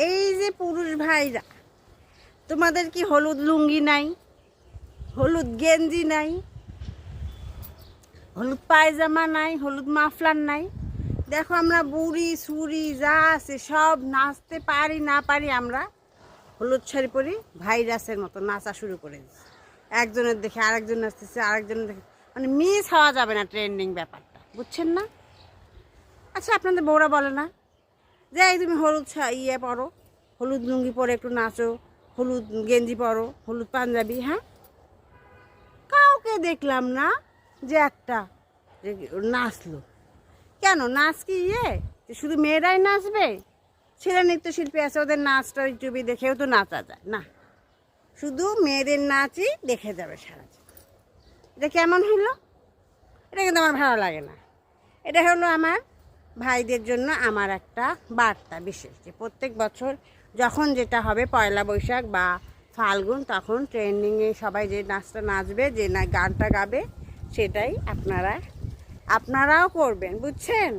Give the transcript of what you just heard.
এই যে পুরুষ ভাইরা, তোমাদের কি হলুদ লুঙ্গি নাই, হলুদ গেঞ্জি নাই, হলুদ পায়জামা নাই, হলুদ মাফলার নাই? দেখো আমরা বুড়ি সুড়ি যা আছে সব নাচতে পারি না পারি, আমরা হলুদ শাড়ি পরি ভাইরাসের মতো নাচা শুরু করে দিচ্ছি। একজনের দেখে আরেকজন নাচতেছে, আরেকজনের দেখে, মানে মিস হওয়া যাবে না ট্রেন্ডিং ব্যাপারটা, বুঝছেন না? আচ্ছা আপনাদের বউরা বলে না যে এই তুমি হলুদ পরো, হলুদ লুঙ্গি পরে একটু নাচো, হলুদ গেঞ্জি পরো, হলুদ পাঞ্জাবি? হ্যাঁ, কাউকে দেখলাম না যে একটা যে নাচলো। কেন, নাচ কি যে শুধু মেয়েরাই নাচবে? ছেলে নৃত্যশিল্পী আছে, ওদের নাচটা ইউটিউবে দেখেও তো নাচা যায় না, শুধু মেয়েদের নাচই দেখে যাবে সারা জীবন। এটা কেমন হলো? এটা কিন্তু আমার ভালো লাগে না। এটা হলো আমার ভাইদের জন্য আমার একটা বার্তা বিশেষ, যে প্রত্যেক বছর যখন যেটা হবে পয়লা বৈশাখ বা ফাল্গুন, তখন ট্রেন্ডিংয়ে সবাই যে নাচটা নাচবে, যে না গানটা গাবে, সেটাই আপনারাও করবেন, বুঝছেন?